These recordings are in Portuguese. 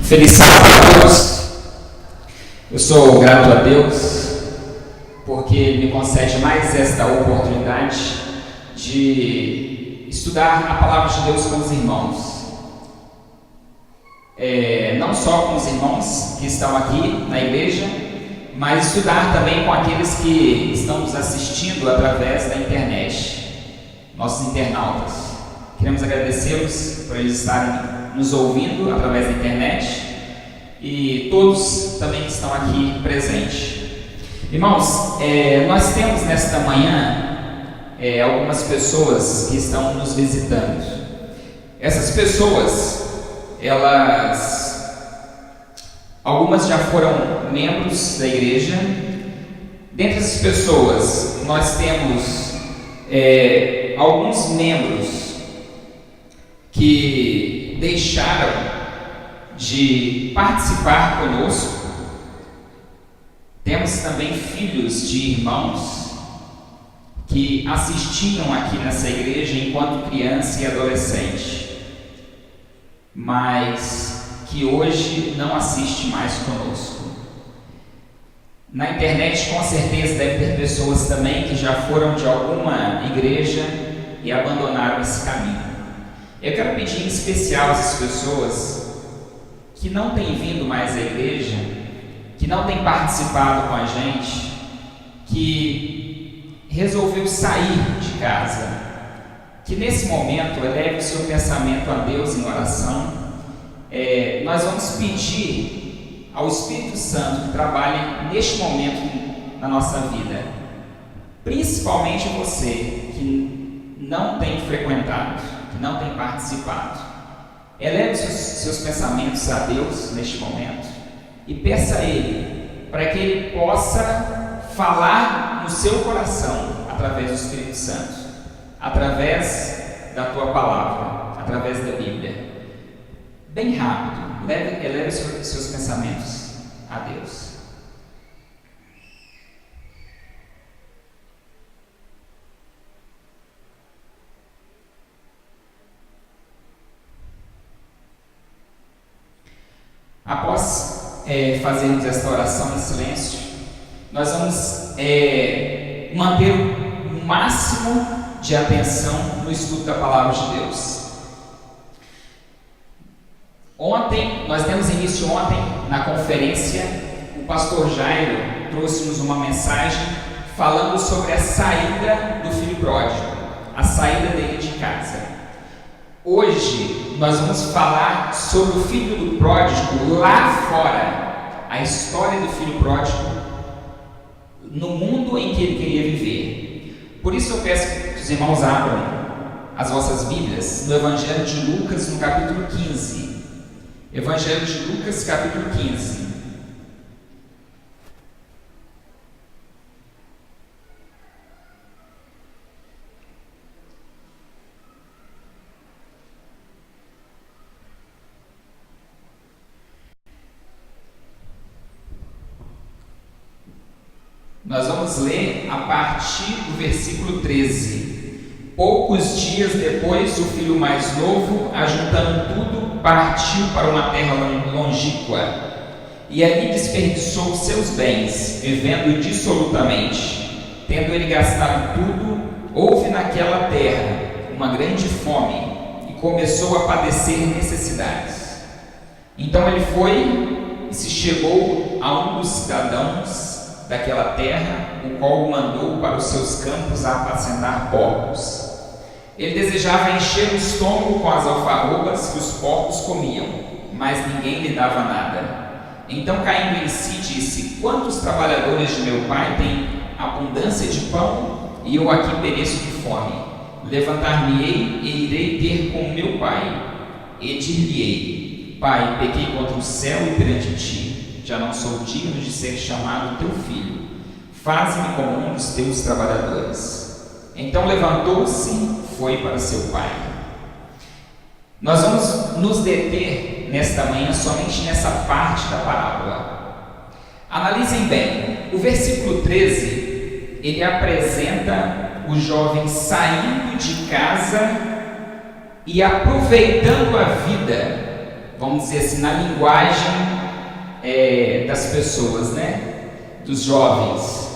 Feliz sábado a todos. Eu sou grato a Deus porque me concede mais esta oportunidade de estudar a palavra de Deus com os irmãos. Não só com os irmãos que estão aqui na igreja, mas estudar também com aqueles que estão nos assistindo através da internet, nossos internautas. Queremos agradecê-los por eles estarem nos ouvindo através da internet e todos também que estão aqui presentes. Irmãos, nós temos nesta manhã algumas pessoas que estão nos visitando. Essas pessoas, algumas já foram membros da igreja. Dentre essas pessoas, nós temos alguns membros que deixaram de participar conosco. Temos também filhos de irmãos que assistiam aqui nessa igreja enquanto criança e adolescente, mas que hoje não assiste mais conosco. Na internet, com certeza, deve ter pessoas também que já foram de alguma igreja e abandonaram esse caminho. Eu quero pedir em especial a essas pessoas que não têm vindo mais à igreja, que não têm participado com a gente, que resolveu sair de casa, que nesse momento eleve o seu pensamento a Deus em oração. Nós vamos pedir ao Espírito Santo que trabalhe neste momento na nossa vida, principalmente você que não tem frequentado, que não tem participado. Eleve seus pensamentos a Deus neste momento e peça a Ele para que Ele possa falar no seu coração através do Espírito Santo, através da tua palavra, através da Bíblia. Bem rápido, eleve seus pensamentos a Deus. Após fazermos esta oração em silêncio, nós vamos manter o máximo de atenção no estudo da palavra de Deus. Nós demos início ontem na conferência. O pastor Jairo trouxe-nos uma mensagem falando sobre a saída do filho pródigo, a saída dele de casa. Hoje nós vamos falar sobre o filho do pródigo lá fora, a história do filho pródigo no mundo em que ele queria viver. Por isso eu peço que os irmãos abram as vossas Bíblias no Evangelho de Lucas, no capítulo 15. Evangelho de Lucas, capítulo 15. Nós vamos ler a partir do versículo 13. Poucos dias depois, o filho mais novo, ajuntando tudo, partiu para uma terra longínqua e ali desperdiçou seus bens, vivendo dissolutamente. Tendo ele gastado tudo, houve naquela terra uma grande fome e começou a padecer necessidades. Então ele foi e se chegou a um dos cidadãos daquela terra, o qual o mandou para os seus campos a apacentar porcos. Ele desejava encher o estômago com as alfarrobas que os porcos comiam, mas ninguém lhe dava nada. Então, caindo em si, disse: quantos trabalhadores de meu pai têm abundância de pão, e eu aqui pereço de fome? Levantar-me-ei e irei ter com meu pai, e dir-lhe-ei: Pai, pequei contra o céu e perante ti, já não sou digno de ser chamado teu filho. Faze-me como um dos teus trabalhadores. Então levantou-se e foi para seu pai. Nós vamos nos deter nesta manhã somente nessa parte da parábola. Analisem bem. O versículo 13, ele apresenta o jovem saindo de casa e aproveitando a vida, vamos dizer assim, na linguagem das pessoas, né? Dos jovens.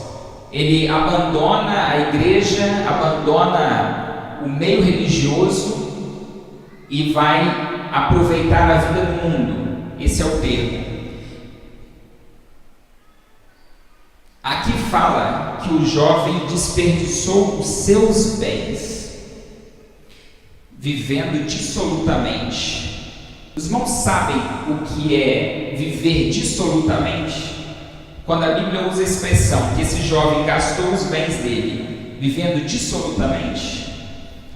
Ele abandona a igreja, abandona o meio religioso e vai aproveitar a vida do mundo. Esse é o termo. Aqui fala que o jovem desperdiçou os seus bens, vivendo dissolutamente. Os irmãos sabem o que é viver dissolutamente? Quando a Bíblia usa a expressão que esse jovem gastou os bens dele, vivendo dissolutamente,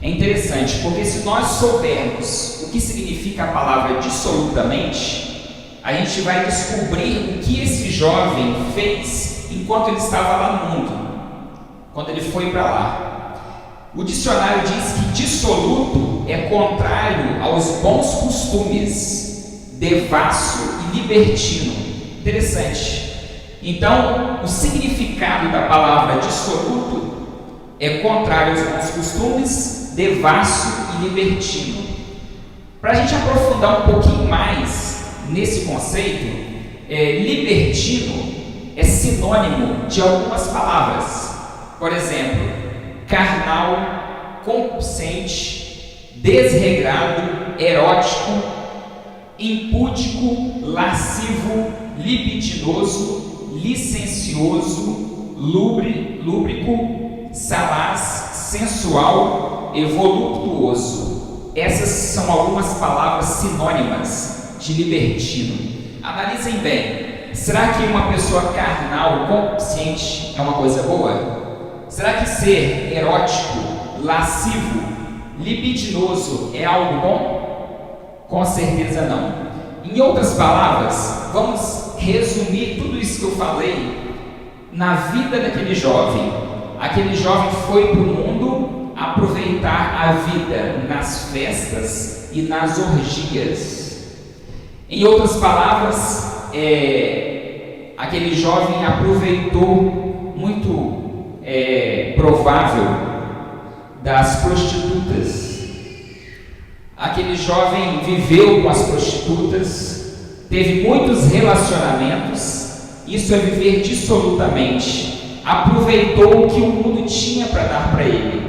é interessante, porque se nós soubermos o que significa a palavra dissolutamente, a gente vai descobrir o que esse jovem fez enquanto ele estava lá no mundo, quando ele foi para lá. O dicionário diz que dissoluto é contrário aos bons costumes, devasso e libertino. Interessante. Então, o significado da palavra dissoluto é contrário aos bons costumes, devasso e libertino. Para a gente aprofundar um pouquinho mais nesse conceito, libertino é sinônimo de algumas palavras. Por exemplo, carnal, concupiscente, desregrado, erótico, impúdico, lascivo, libidinoso, licencioso, lúbrico, salaz, sensual e voluptuoso. Essas são algumas palavras sinônimas de libertino. Analisem bem. Será que uma pessoa carnal, concupiscente, é uma coisa boa? Será que ser erótico, lascivo, libidinoso é algo bom? Com certeza não. Em outras palavras, vamos resumir tudo isso que eu falei na vida daquele jovem. Aquele jovem foi para o mundo aproveitar a vida nas festas e nas orgias. Em outras palavras, aquele jovem aproveitou muito provável das prostitutas. Aquele jovem viveu com as prostitutas, teve muitos relacionamentos. Isso é viver dissolutamente. Aproveitou o que o mundo tinha para dar para ele.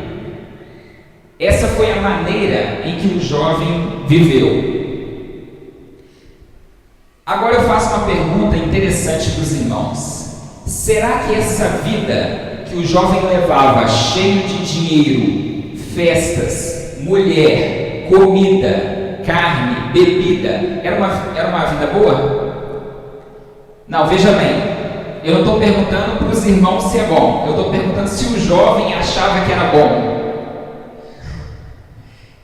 Essa foi a maneira em que o jovem viveu. Agora eu faço uma pergunta interessante para os irmãos. Será que essa vida que o jovem levava, cheio de dinheiro, festas, mulher, comida, carne, bebida, era uma vida boa? Não, veja bem, eu não estou perguntando para os irmãos se é bom, eu estou perguntando se o jovem achava que era bom.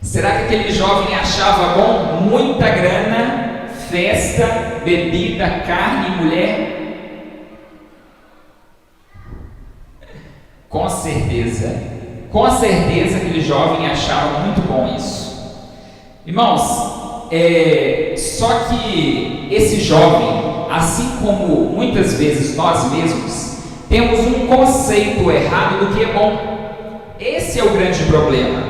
Será que aquele jovem achava bom muita grana, festa, bebida, carne e mulher? Com certeza aquele jovem achava muito bom isso. Irmãos, só que esse jovem, assim como muitas vezes nós mesmos, temos um conceito errado do que é bom. Esse é o grande problema.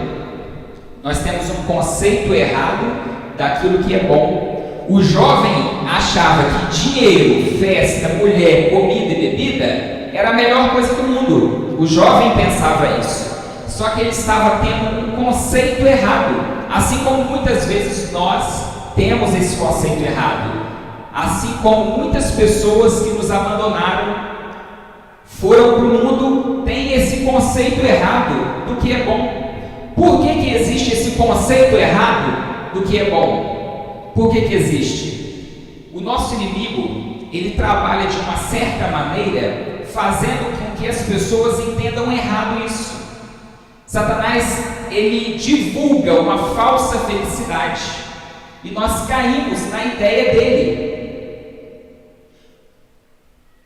Nós temos um conceito errado daquilo que é bom. O jovem achava que dinheiro, festa, mulher, comida e bebida era a melhor coisa do mundo. O jovem pensava isso. Só que ele estava tendo um conceito errado. Assim como muitas vezes nós temos esse conceito errado. Assim como muitas pessoas que nos abandonaram, foram para o mundo, têm esse conceito errado do que é bom. Por que existe esse conceito errado do que é bom? Por que existe? O nosso inimigo, ele trabalha de uma certa maneira, fazendo com que as pessoas entendam errado isso. Satanás, ele divulga uma falsa felicidade e nós caímos na ideia dele.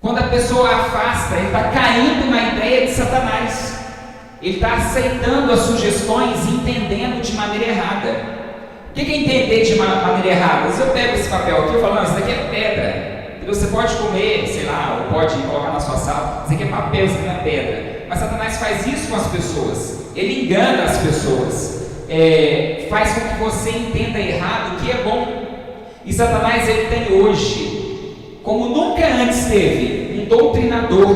Quando a pessoa afasta, ele está caindo na ideia de Satanás. Ele está aceitando as sugestões e entendendo de maneira errada. O que é entender de maneira errada? Se eu pego esse papel aqui e falo, não, isso daqui é pedra, você pode comer, sei lá, ou pode colocar na sua sala, isso aqui é papel, isso aqui não é pedra. Mas Satanás faz isso com as pessoas. Ele engana as pessoas, faz com que você entenda errado o que é bom. E Satanás ele tem hoje, como nunca antes teve, um doutrinador.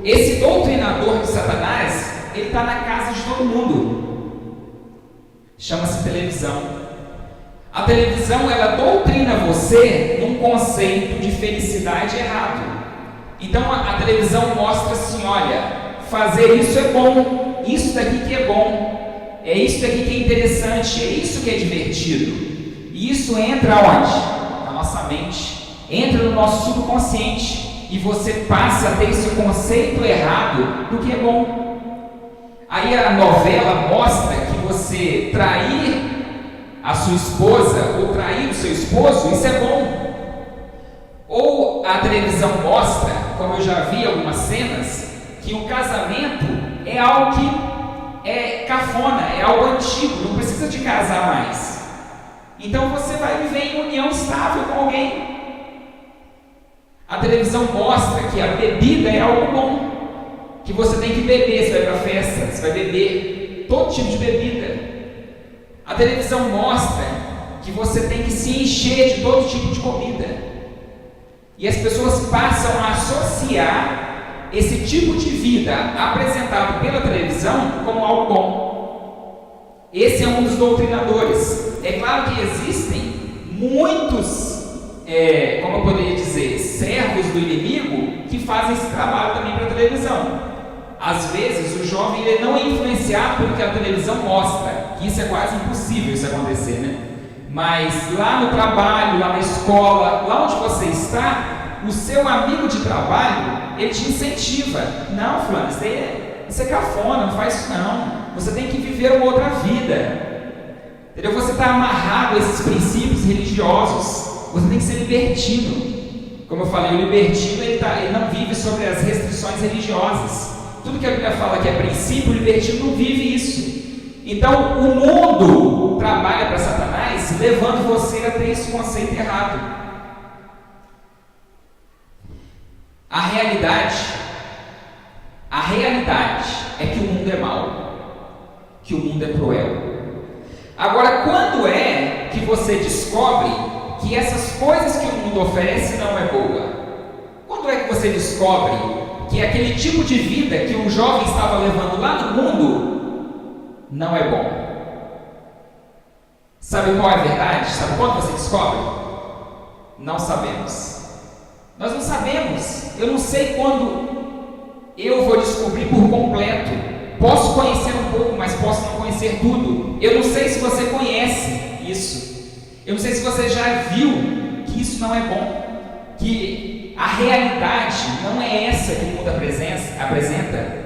Esse doutrinador de Satanás, ele está na casa de todo mundo. Chama-se televisão. A televisão, ela doutrina você num conceito de felicidade errado. Então a televisão mostra assim, olha, fazer isso é bom, isso daqui que é bom, é isso daqui que é interessante, é isso que é divertido. E isso entra onde? Na nossa mente, entra no nosso subconsciente, e você passa a ter esse conceito errado do que é bom. Aí a novela mostra que você trair a sua esposa ou trair o seu esposo, isso é bom. Ou a televisão mostra, como eu já vi algumas cenas, que o casamento é algo que é cafona, é algo antigo, não precisa de casar mais. Então você vai viver em união estável com alguém. A televisão mostra que a bebida é algo bom, que você tem que beber, você vai para festa, você vai beber todo tipo de bebida. A televisão mostra que você tem que se encher de todo tipo de comida. E as pessoas passam a associar esse tipo de vida apresentado pela televisão como algo bom. Esse é um dos doutrinadores. É claro que existem muitos, como eu poderia dizer, servos do inimigo que fazem esse trabalho também para a televisão. Às vezes o jovem ele não é influenciado pelo que a televisão mostra, que isso é quase impossível isso acontecer, né? Mas lá no trabalho, lá na escola, lá onde você está, o seu amigo de trabalho, ele te incentiva. Não, fulano, isso é cafona, não faz isso não. Você tem que viver uma outra vida. Entendeu? Você está amarrado a esses princípios religiosos. Você tem que ser libertino. Como eu falei, o libertino ele não vive sobre as restrições religiosas. Tudo que a Bíblia fala que é princípio, o libertino não vive isso. Então, o mundo trabalha para Satanás, levando você a ter esse conceito errado. A realidade é que o mundo é mau, que o mundo é cruel. Agora, quando é que você descobre que essas coisas que o mundo oferece não é boa? Quando é que você descobre que aquele tipo de vida que um jovem estava levando lá no mundo não é bom? Sabe qual é a verdade? Sabe quando você descobre? Não sabemos. Nós não sabemos. Eu não sei quando eu vou descobrir por completo. Posso conhecer um pouco, mas posso não conhecer tudo. Eu não sei se você conhece isso. Eu não sei se você já viu que isso não é bom. Que a realidade não é essa que o mundo apresenta.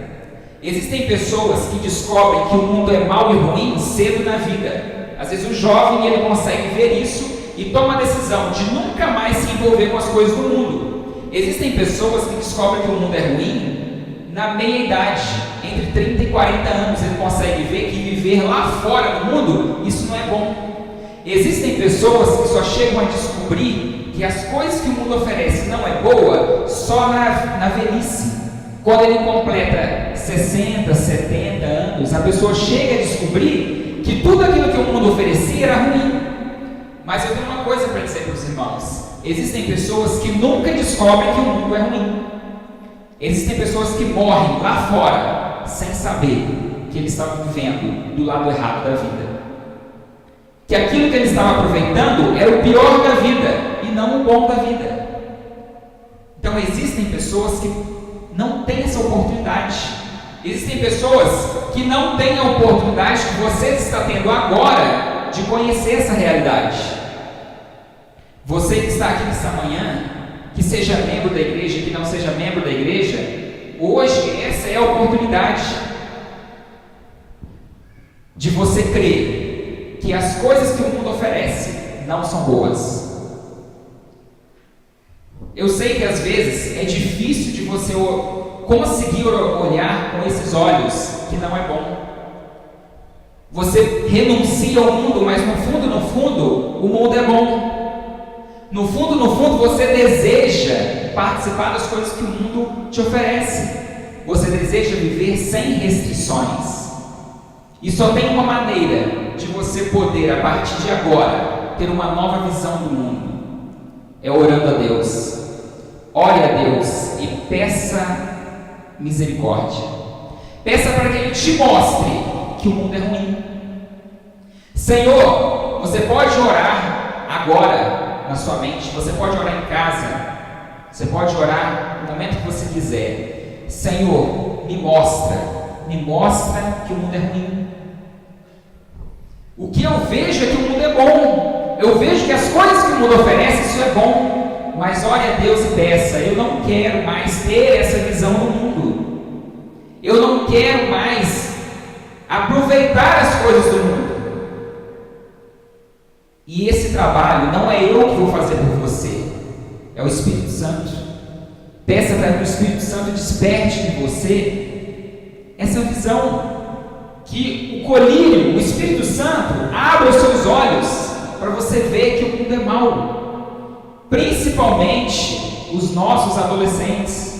Existem pessoas que descobrem que o mundo é mau e ruim cedo na vida. Às vezes o jovem ele consegue ver isso e toma a decisão de nunca mais se envolver com as coisas do mundo. Existem pessoas que descobrem que o mundo é ruim na meia-idade, entre 30 e 40 anos. Ele consegue ver que viver lá fora no mundo, isso não é bom. Existem pessoas que só chegam a descobrir que as coisas que o mundo oferece não é boa só na velhice. Quando ele completa 60, 70 anos, a pessoa chega a descobrir que tudo aquilo que o mundo oferecia era ruim. Mas eu tenho uma coisa para dizer para os irmãos: existem pessoas que nunca descobrem que o mundo é ruim. Existem pessoas que morrem lá fora sem saber que eles estavam vivendo do lado errado da vida. Que aquilo que eles estavam aproveitando era o pior da vida e não o bom da vida. Então existem pessoas que não têm essa oportunidade. Existem pessoas que não têm a oportunidade que você está tendo agora de conhecer essa realidade. Você que está aqui nessa manhã, que seja membro da igreja, que não seja membro da igreja, hoje essa é a oportunidade de você crer que as coisas que o mundo oferece não são boas. Eu sei que às vezes é difícil de você conseguir olhar com esses olhos que não é bom. Você renuncia ao mundo, mas no fundo, o mundo é bom. No fundo, você deseja participar das coisas que o mundo te oferece. Você deseja viver sem restrições. E só tem uma maneira de você poder, a partir de agora, ter uma nova visão do mundo? É orando a Deus. Ore a Deus e peça misericórdia. Peça para que Ele te mostre que o mundo é ruim. Senhor, você pode orar agora na sua mente, você pode orar em casa, você pode orar no momento que você quiser. Senhor, me mostra que o mundo é ruim. O que eu vejo é que o mundo é bom. Eu vejo que as coisas que o mundo oferece, isso é bom. Mas ore a Deus e peça: eu não quero mais ter essa visão do mundo. Eu não quero mais aproveitar as coisas do mundo. E esse trabalho não é eu que vou fazer por você, é o Espírito Santo. Peça para que o Espírito Santo desperte em você essa visão, que o colírio, o Espírito Santo, abra os seus olhos para você ver que o mundo é mau. Principalmente os nossos adolescentes,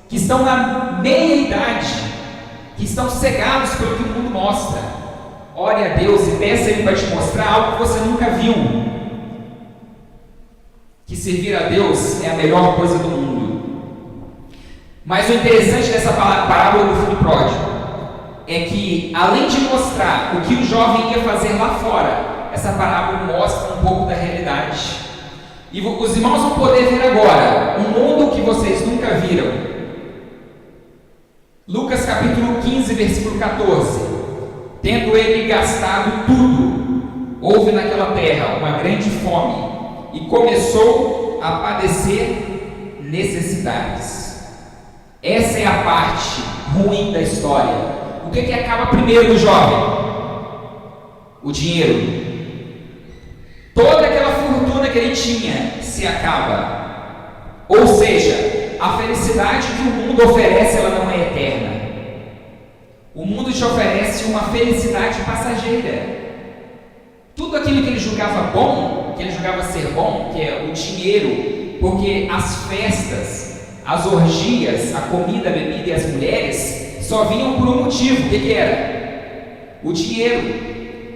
que estão na meia-idade, que estão cegados pelo que o mundo mostra. Ore a Deus e peça Ele para te mostrar algo que você nunca viu. Que servir a Deus é a melhor coisa do mundo. Mas o interessante dessa parábola do filho pródigo é que, além de mostrar o que o jovem ia fazer lá fora, essa parábola mostra um pouco da realidade. E os irmãos vão poder ver agora um mundo que vocês nunca viram. Lucas capítulo 15, versículo 14. Tendo ele gastado tudo, houve naquela terra uma grande fome, e começou a padecer necessidades. Essa é a parte ruim da história. O que acaba primeiro no jovem? O dinheiro. Toda aquela fortuna que ele tinha se acaba. Ou seja, a felicidade que o mundo oferece, ela não é eterna. O mundo te oferece uma felicidade passageira. Tudo aquilo que ele julgava bom, que ele julgava ser bom, que é o dinheiro, porque as festas, as orgias, a comida, a bebida e as mulheres só vinham por um motivo. O que era? O dinheiro.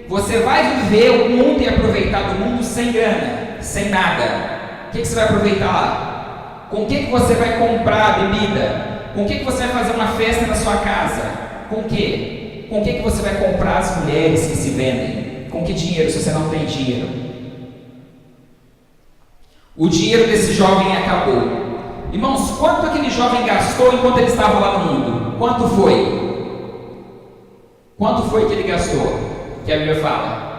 Você vai viver o mundo e aproveitar do mundo sem grana, sem nada. O que você vai aproveitar lá? Com o que você vai comprar a bebida? Com o que você vai fazer uma festa na sua casa? Com o quê? Com o que você vai comprar as mulheres que se vendem? Com que dinheiro, se você não tem dinheiro? O dinheiro desse jovem acabou. Irmãos, quanto aquele jovem gastou enquanto ele estava lá no mundo? Quanto foi? Quanto foi que ele gastou? Que a Bíblia fala?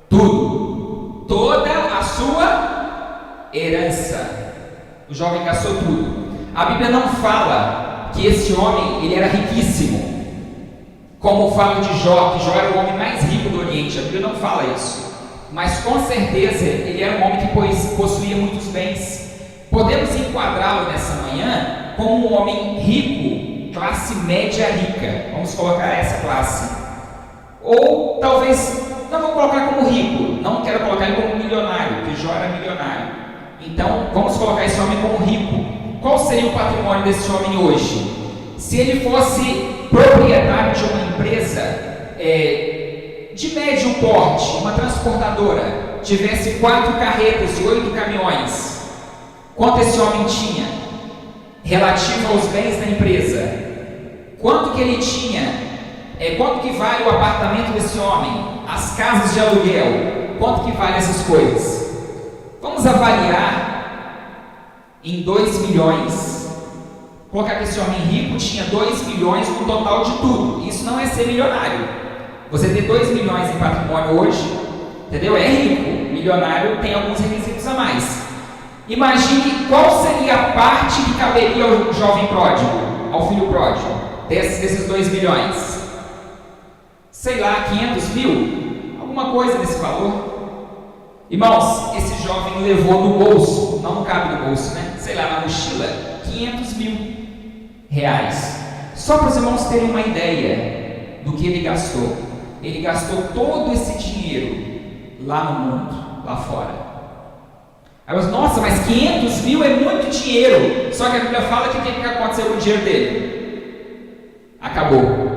Tudo. Toda a sua herança. O jovem gastou tudo. A Bíblia não fala que esse homem ele era riquíssimo, como fala de Jó, que Jó era o homem mais rico do Oriente. A Bíblia não fala isso, mas com certeza ele era um homem que possuía muitos bens. Podemos enquadrá-lo nessa manhã como um homem rico, classe média rica. Vamos colocar essa classe. Ou talvez, não vou colocar como rico, não quero colocar ele como milionário, porque Jó era milionário. Então vamos colocar esse homem como rico. Qual seria o patrimônio desse homem hoje? Se ele fosse proprietário de uma empresa de médio porte, uma transportadora, tivesse 4 carretas e 8 caminhões, quanto esse homem tinha relativo aos bens da empresa? Quanto que ele tinha? Quanto que vale o apartamento desse homem? As casas de aluguel? Quanto que vale essas coisas? Vamos avaliar em 2 milhões. Colocar que esse homem rico tinha 2 milhões no total de tudo. Isso não é ser milionário. Você ter 2 milhões em patrimônio hoje, entendeu? É rico. Milionário tem alguns requisitos a mais. Imagine qual seria a parte que caberia ao jovem pródigo, ao filho pródigo, desses 2 milhões. Sei lá, 500 mil? Alguma coisa desse valor. Irmãos, esse jovem levou no bolso, não cabe no bolso, né? Sei lá, na mochila, 500 mil reais. Só para os irmãos terem uma ideia do que ele gastou. Ele gastou todo esse dinheiro lá no mundo, lá fora. Aí eu, nossa, mas 500 mil é muito dinheiro. Só que a Bíblia fala que o que aconteceu com o dinheiro dele? Acabou.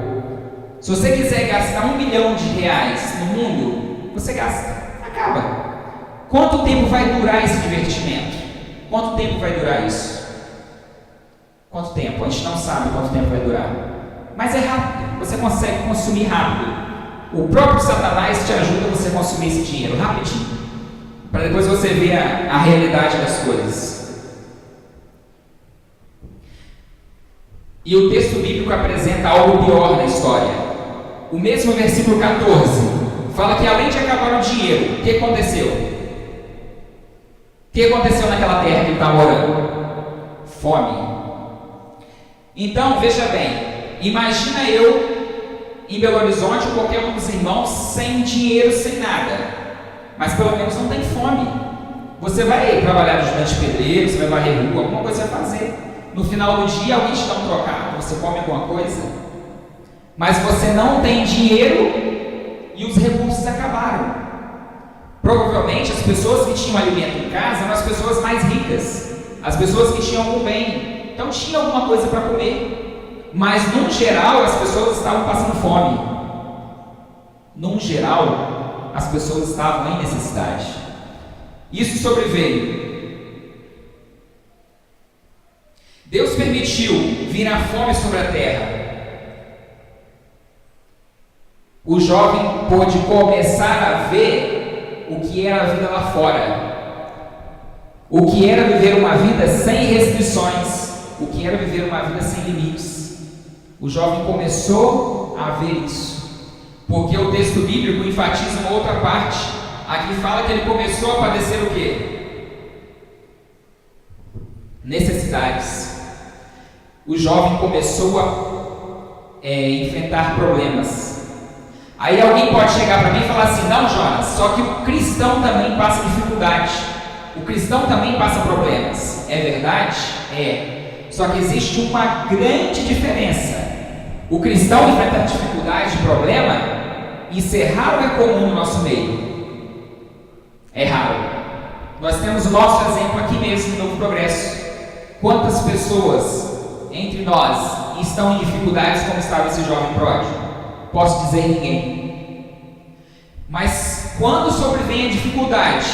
Se você quiser gastar 1 milhão de reais no mundo, você gasta. Acaba. Quanto tempo vai durar esse divertimento? Quanto tempo vai durar isso? Quanto tempo? A gente não sabe quanto tempo vai durar. Mas é rápido. Você consegue consumir rápido. O próprio Satanás te ajuda a você consumir esse dinheiro rapidinho, para depois você ver a realidade das coisas. E o texto bíblico apresenta algo pior na história. O mesmo versículo 14 fala que além de acabar o dinheiro, o que aconteceu? O que aconteceu naquela terra que ele está morando? Fome. Então, veja bem, imagina eu em Belo Horizonte ou qualquer um dos irmãos sem dinheiro, sem nada, mas pelo menos não tem fome. Você vai trabalhar de ajudante pedreiro, você vai varrer rua, alguma coisa você vai fazer. No final do dia alguém te dá um trocado, você come alguma coisa, mas você não tem dinheiro e os recursos acabaram. Provavelmente as pessoas que tinham alimento em casa eram as pessoas mais ricas, as pessoas que tinham algum bem, então tinha alguma coisa para comer, mas no geral as pessoas estavam passando fome. No geral as pessoas estavam em necessidade. Isso sobreveio. Deus permitiu vir a fome sobre a terra. O jovem pôde começar a ver o que era a vida lá fora, o que era viver uma vida sem restrições, o que era viver uma vida sem limites. O jovem começou a ver isso, porque o texto bíblico enfatiza uma outra parte. Aqui fala que ele começou a padecer o quê? Necessidades. O jovem começou a enfrentar problemas. Aí alguém pode chegar para mim e falar assim: não, Jonas, só que o cristão também passa dificuldade, o cristão também passa problemas. É verdade? É. Só que existe uma grande diferença. O cristão enfrentando dificuldade e problema, isso é raro ou é comum no nosso meio? É raro. Nós temos o nosso exemplo aqui mesmo no Novo Progresso. Quantas pessoas entre nós estão em dificuldades como estava esse jovem pródigo? Posso dizer ninguém. Mas quando sobrevém a dificuldade,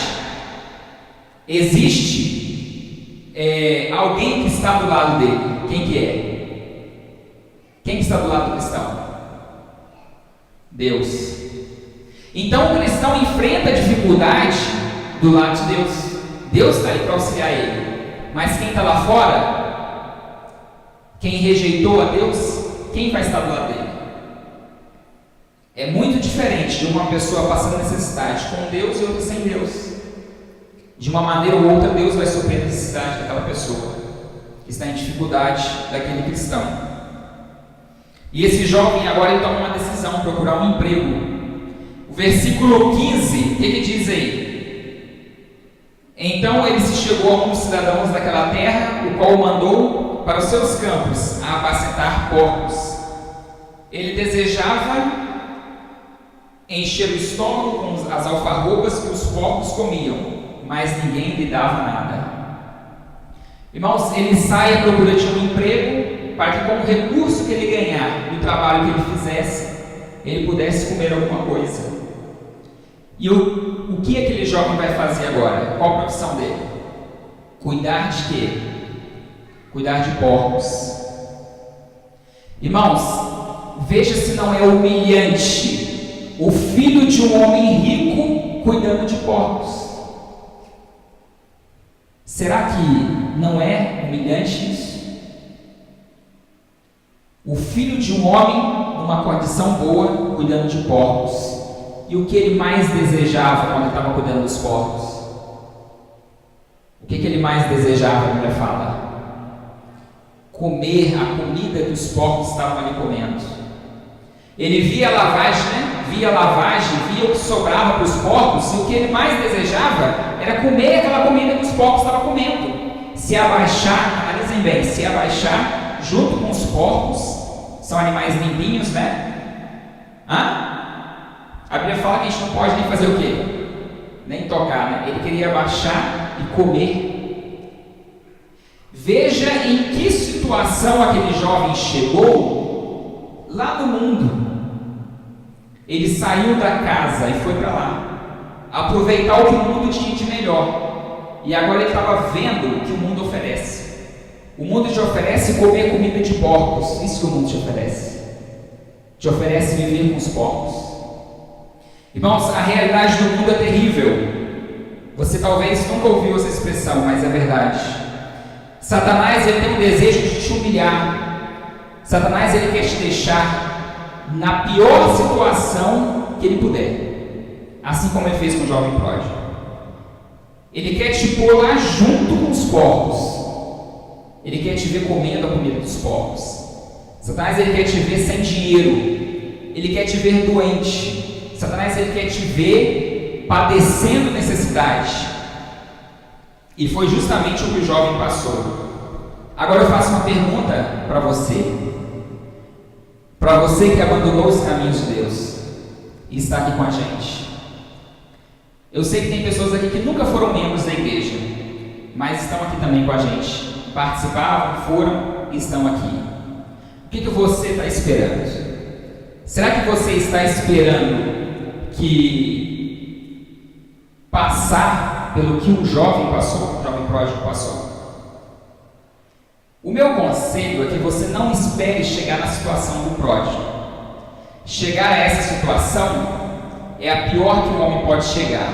existe alguém que está do lado dele. Quem que é? Quem está do lado do cristão? Deus. Então o cristão enfrenta a dificuldade do lado de Deus. Deus está aí para auxiliar ele. Mas quem está lá fora, quem rejeitou a Deus, quem vai estar do lado dele? É muito diferente de uma pessoa passando necessidade com Deus e outra sem Deus. De uma maneira ou outra, Deus vai suprir a necessidade daquela pessoa que está em dificuldade, daquele cristão. E esse jovem agora ele toma uma decisão, procurar um emprego. O versículo 15, o que diz aí? Então ele se chegou a um dos cidadãos daquela terra, o qual o mandou para os seus campos a apacentar porcos. Ele desejava encher o estômago com as alfarrobas que os porcos comiam, mas ninguém lhe dava nada. Irmãos, ele sai à procura de um emprego para que, com o recurso que ele ganhar do trabalho que ele fizesse, ele pudesse comer alguma coisa. E o que aquele jovem vai fazer agora? Qual a profissão dele? Cuidar de quê? Cuidar de porcos. Irmãos, veja se não é humilhante o filho de um homem rico cuidando de porcos. Será que não é humilhante isso? O filho de um homem numa condição boa cuidando de porcos. E o que ele mais desejava quando estava cuidando dos porcos? O que ele mais desejava, a Bíblia fala? Comer a comida que os porcos estavam ali comendo. Ele via a lavagem, via o que sobrava para os porcos, e o que ele mais desejava era comer aquela comida que os porcos estavam comendo. Se abaixar, analisem bem, se abaixar junto com os porcos, são animais limpinhos, A Bíblia fala que a gente não pode nem fazer o quê? Nem tocar, Ele queria abaixar e comer. Veja em que situação aquele jovem chegou lá no mundo. Ele saiu da casa e foi para lá. aproveitar o que o mundo tinha de melhor. E agora ele estava vendo o que o mundo oferece. O mundo te oferece comer comida de porcos. Isso que o mundo te oferece. Te oferece viver com os porcos. Irmãos, a realidade do mundo é terrível. Você talvez nunca ouviu essa expressão, mas é verdade. Satanás, ele tem um desejo de te humilhar. Satanás, ele quer te deixar na pior situação que ele puder. Assim como ele fez com o jovem pródigo. Ele quer te pôr lá junto com os porcos. Ele quer te ver comendo a comida dos porcos. Satanás, ele quer te ver sem dinheiro. Ele quer te ver doente. Satanás, ele quer te ver padecendo necessidade. E foi justamente o que o jovem passou. Agora eu faço uma pergunta para você. Para você que abandonou os caminhos de Deus e está aqui com a gente. Eu sei que tem pessoas aqui que nunca foram membros da igreja, mas estão aqui também com a gente. Participavam, foram e estão aqui. O que você está esperando? Será que você está esperando que passar pelo que o jovem passou, o jovem pródigo passou? O meu conselho é que você não espere chegar na situação do pródigo. Chegar a essa situação é a pior que um homem pode chegar.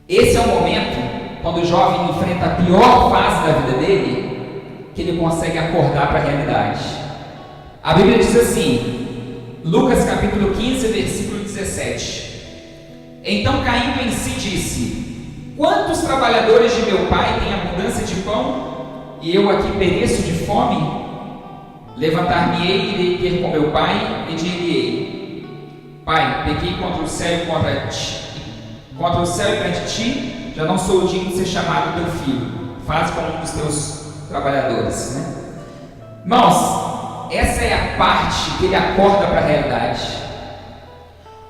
Esse é o momento quando o jovem enfrenta a pior fase da vida dele, que ele consegue acordar para a realidade. A Bíblia diz assim, Lucas capítulo 15, versículo 17. Então caindo em si disse: quantos trabalhadores de meu pai têm abundância de pão, e eu aqui pereço de fome? Levantar-me-ei e irei ter com meu pai, e dir-lhe-ei: Pai, pequei contra o céu e contra o céu e perante ti, já não sou digno de ser chamado teu filho. Faz como um dos teus trabalhadores, né? Irmãos, essa é a parte que ele acorda para a realidade.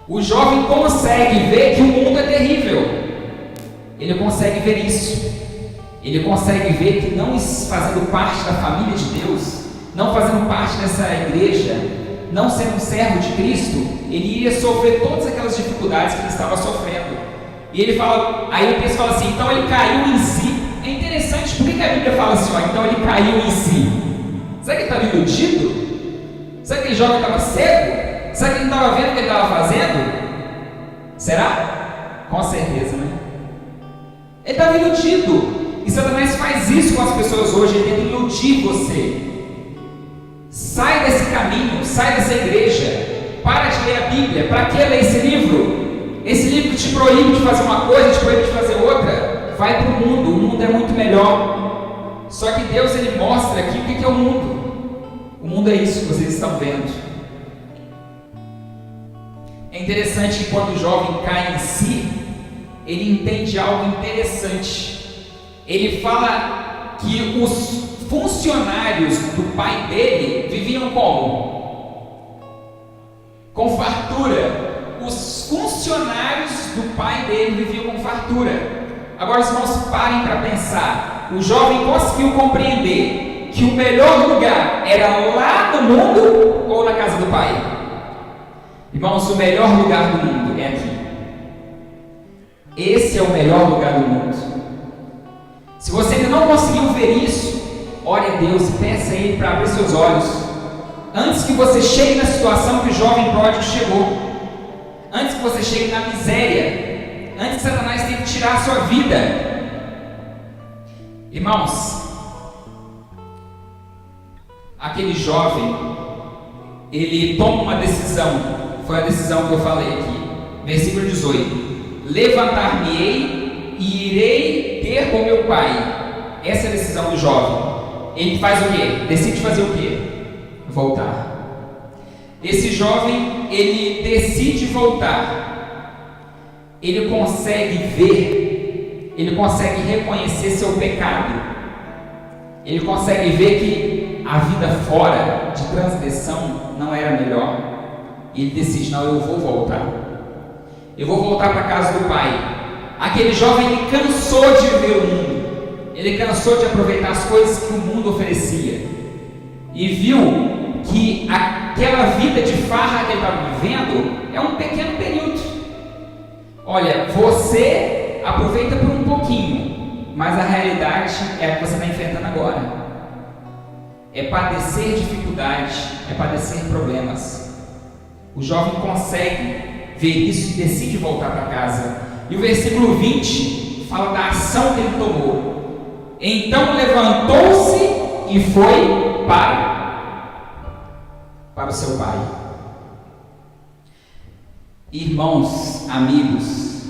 O jovem consegue ver que o mundo é terrível. Ele consegue ver isso. Ele consegue ver que não fazendo parte da família de Deus, não fazendo parte dessa igreja, não sendo um servo de Cristo, ele iria sofrer todas aquelas dificuldades que ele estava sofrendo. E ele fala, aí o texto fala assim, então ele caiu em si. É interessante, por que a Bíblia fala assim, então ele caiu em si? Será que ele estava iludido? Será que aquele jovem estava cego? Será que ele não estava vendo o que ele estava fazendo? Será? Com certeza, né? Ele estava iludido. E Satanás faz isso com as pessoas hoje, ele tenta iludir você. Sai desse caminho, sai dessa igreja, para de ler a Bíblia. Para que ler esse livro? Esse livro que te proíbe de fazer uma coisa, te proíbe de fazer outra. Vai para o mundo é muito melhor. Só que Deus, ele mostra aqui o que é o mundo. O mundo é isso que vocês estão vendo. É interessante que quando o jovem cai em si, ele entende algo interessante. Ele fala que os funcionários do pai dele viviam como? Com fartura. Os funcionários do pai dele viviam com fartura. Agora, os irmãos, parem para pensar. O jovem conseguiu compreender que o melhor lugar era lá no mundo ou na casa do pai? Irmãos, o melhor lugar do mundo é aqui. Esse é o melhor lugar do mundo. Se você ainda não conseguiu ver isso, ore a Deus e peça a Ele para abrir seus olhos. Antes que você chegue na situação que o jovem pródigo chegou. Antes que você chegue na miséria. Antes que Satanás tenha que tirar a sua vida. Irmãos, aquele jovem, ele toma uma decisão. Foi a decisão que eu falei aqui. Versículo 18. Levantar-me-ei e irei ter com meu pai. Essa é a decisão do jovem. Ele faz o quê? Decide fazer o quê? Voltar. Esse jovem, ele decide voltar. Ele consegue ver, ele consegue reconhecer seu pecado. Ele consegue ver que a vida fora de transgressão não era melhor. E ele decide, não, eu vou voltar. Eu vou voltar para a casa do pai. Aquele jovem, ele cansou de viver o mundo. Ele cansou de aproveitar as coisas que o mundo oferecia. E viu que aquela vida de farra que ele estava vivendo é um pequeno período. Olha, você aproveita por um pouquinho, mas a realidade é a que você está enfrentando agora. É padecer dificuldade, é padecer problemas. O jovem consegue ver isso e decide voltar para casa. E o versículo 20 fala da ação que ele tomou. Então levantou-se e foi para o seu pai. Irmãos, amigos,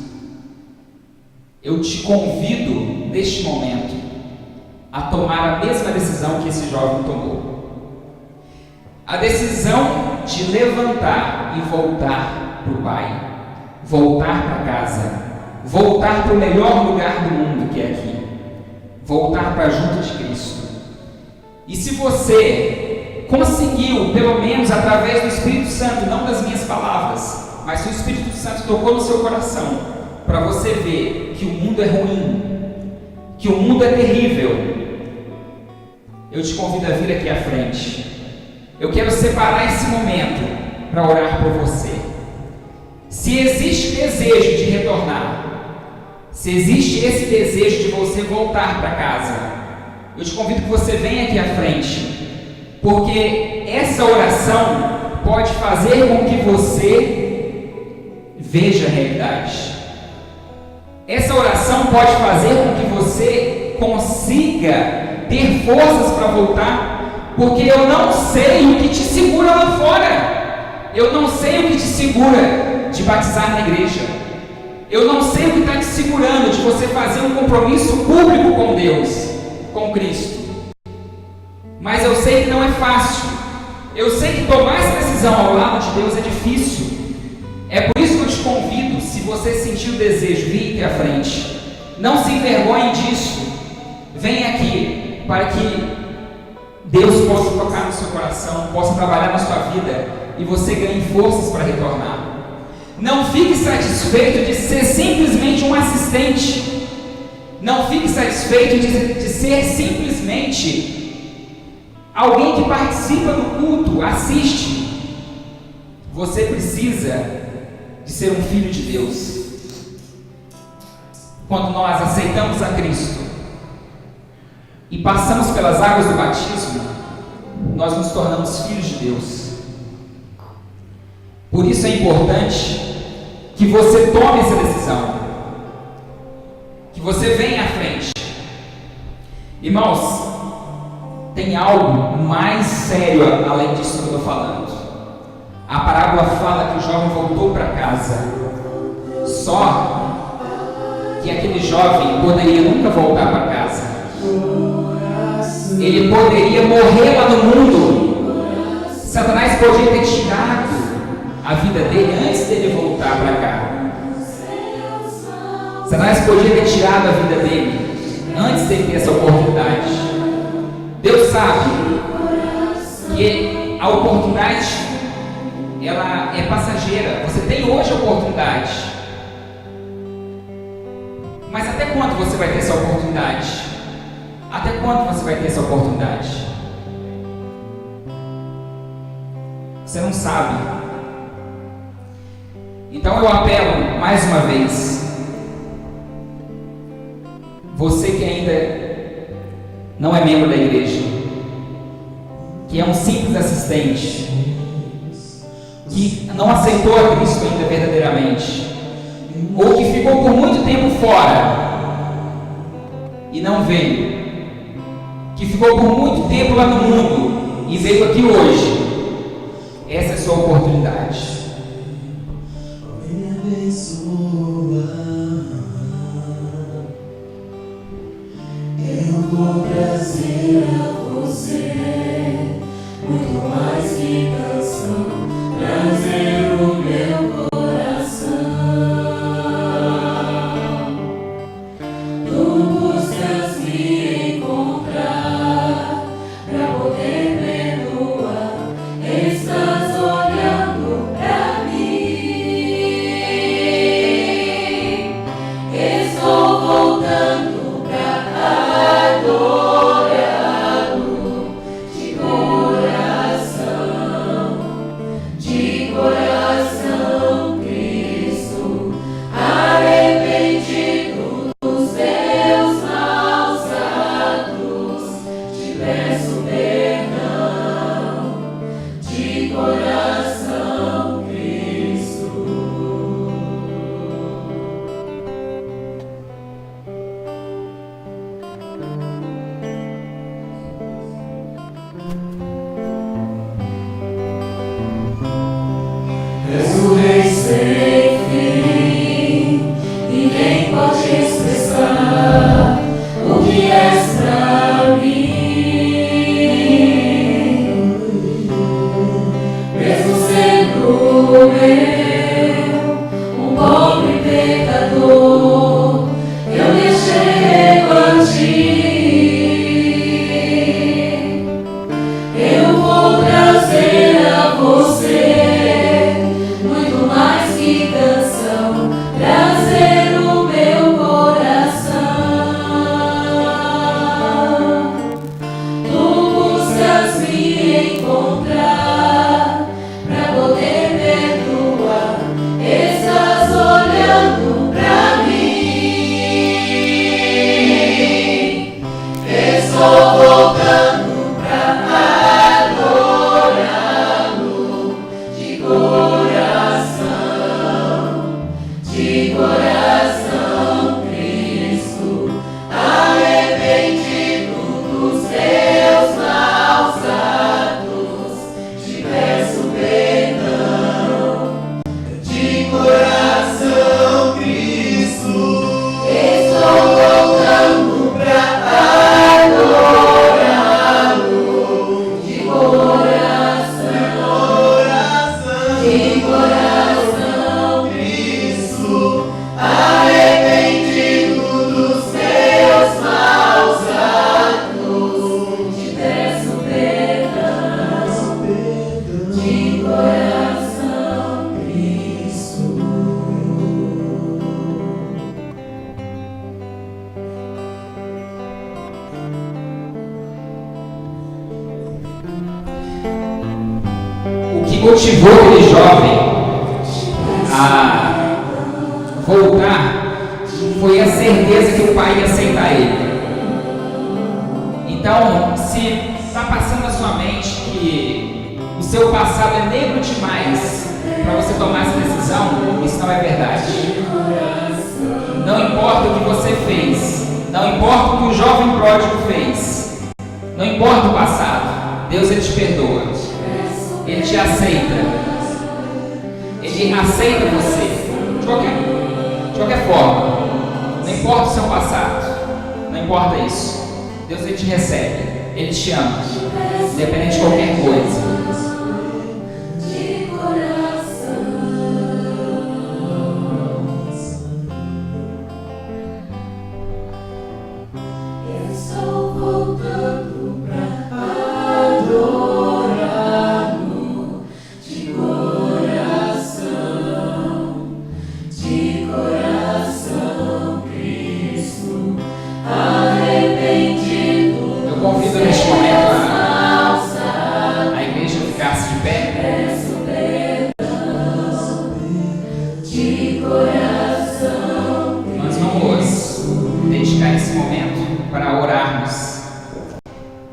eu te convido neste momento a tomar a mesma decisão que esse jovem tomou. A decisão de levantar e voltar para o pai, voltar para casa, voltar para o melhor lugar do mundo que é aqui, voltar para junto de Cristo. E se você conseguiu, pelo menos através do Espírito Santo, não das minhas palavras, mas se o Espírito Santo tocou no seu coração, para você ver que o mundo é ruim, que o mundo é terrível, eu te convido a vir aqui à frente. Eu quero separar esse momento para orar por você. Se existe desejo de retornar, se existe esse desejo de você voltar para casa, eu te convido que você venha aqui à frente, porque essa oração pode fazer com que você veja a realidade. Essa oração pode fazer com que você consiga ter forças para voltar, porque eu não sei o que te segura lá fora. Eu não sei o que te segura de batizar na igreja. Eu não sei o que está te segurando de você fazer um compromisso público com Deus, com Cristo. Mas eu sei que não é fácil. Eu sei que tomar essa decisão ao lado de Deus é difícil. É por isso que eu te convido, se você sentir o desejo, vem aqui à frente. Não se envergonhe disso. Venha aqui para que Deus possa tocar no seu coração, possa trabalhar na sua vida e você ganhe forças para retornar. Não fique satisfeito de ser simplesmente um assistente. Não fique satisfeito de ser simplesmente alguém que participa do culto, assiste. Você precisa de ser um filho de Deus. Quando nós aceitamos a Cristo e passamos pelas águas do batismo, nós nos tornamos filhos de Deus. Por isso é importante que você tome essa decisão, que você venha à frente. Irmãos, tem algo mais sério além disso que eu estou falando. A parábola fala que o jovem voltou para casa, só que aquele jovem poderia nunca voltar para casa. Ele poderia morrer lá no mundo. Satanás podia ter tirado a vida dele antes dele voltar para cá. Satanás podia ter tirado a vida dele antes dele ter essa oportunidade. Deus sabe que a oportunidade ela é passageira. Você tem hoje a oportunidade, mas até quando você vai ter essa oportunidade? Até quando você vai ter essa oportunidade? Você não sabe. Então eu apelo mais uma vez, você que ainda não é membro da igreja, que é um simples assistente, que não aceitou a Cristo ainda verdadeiramente, ou que ficou por muito tempo fora e não veio, que ficou por muito tempo lá no mundo e veio aqui hoje, essa é a sua oportunidade. Eu vou trazer a você muito mais que canção, trazer o meu coração. Tu buscas me encontrar pra poder perdoar. Estás olhando pra mim. Estou voltando adorá-lo de coração, de coração. motivou aquele jovem a voltar foi a certeza que o pai ia aceitar ele. Então, se está passando na sua mente que o seu passado é negro demais para você tomar essa decisão, isso não é verdade. Não importa o que você fez, não importa o que o jovem pródigo fez, não importa o passado, Deus ele te perdoa, ele te aceita, ele aceita você de qualquer forma, não importa o seu passado, não importa isso, Deus ele te recebe, ele te ama, independente de qualquer coisa.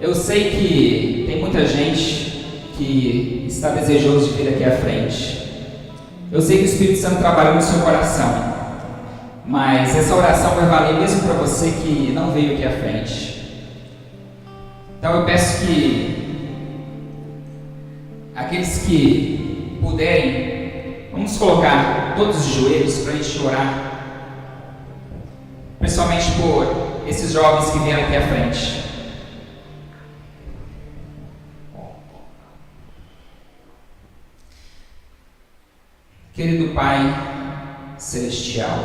Eu sei que tem muita gente que está desejoso de vir aqui à frente. Eu sei que o Espírito Santo trabalha no seu coração, mas essa oração vai valer mesmo para você que não veio aqui à frente. Então eu peço que aqueles que puderem, vamos colocar todos os joelhos para a gente orar, principalmente por esses jovens que vieram aqui à frente. Querido Pai Celestial,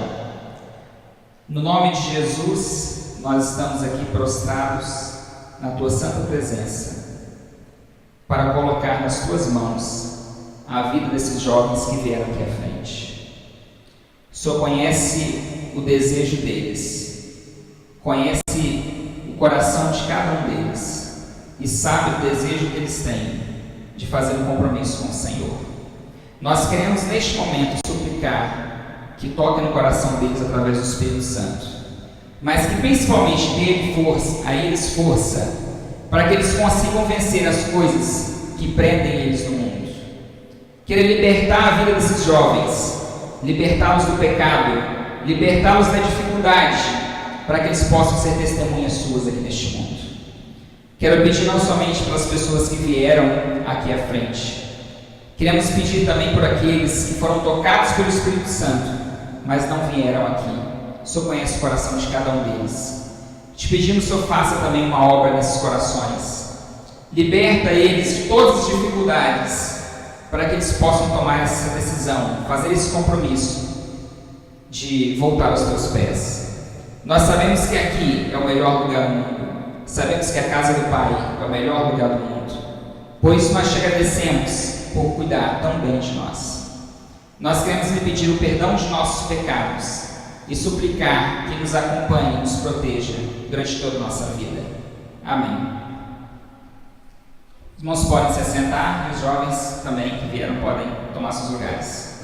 no nome de Jesus, nós estamos aqui prostrados na Tua Santa Presença para colocar nas Tuas mãos a vida desses jovens que vieram aqui à frente. O Senhor conhece o desejo deles, conhece o coração de cada um deles e sabe o desejo que eles têm de fazer um compromisso com o Senhor. Nós queremos neste momento suplicar que toque no coração deles através do Espírito Santo, mas que principalmente dê a eles força para que eles consigam vencer as coisas que prendem eles no mundo. Querer libertar a vida desses jovens, libertá-los do pecado, libertá-los da dificuldade, para que eles possam ser testemunhas suas aqui neste mundo. Quero pedir não somente pelas pessoas que vieram aqui à frente, queremos pedir também por aqueles que foram tocados pelo Espírito Santo, mas não vieram aqui. O Senhor conhece o coração de cada um deles. Te pedimos que o Senhor faça também uma obra nesses corações. Liberta eles de todas as dificuldades, para que eles possam tomar essa decisão, fazer esse compromisso de voltar aos teus pés. Nós sabemos que aqui é o melhor lugar do mundo. Sabemos que a casa do Pai é o melhor lugar do mundo. Por isso nós te agradecemos por cuidar tão bem de nós. Nós queremos lhe pedir o perdão de nossos pecados e suplicar que nos acompanhe e nos proteja durante toda a nossa vida. Amém. Os irmãos podem se assentar e os jovens também que vieram podem tomar seus lugares.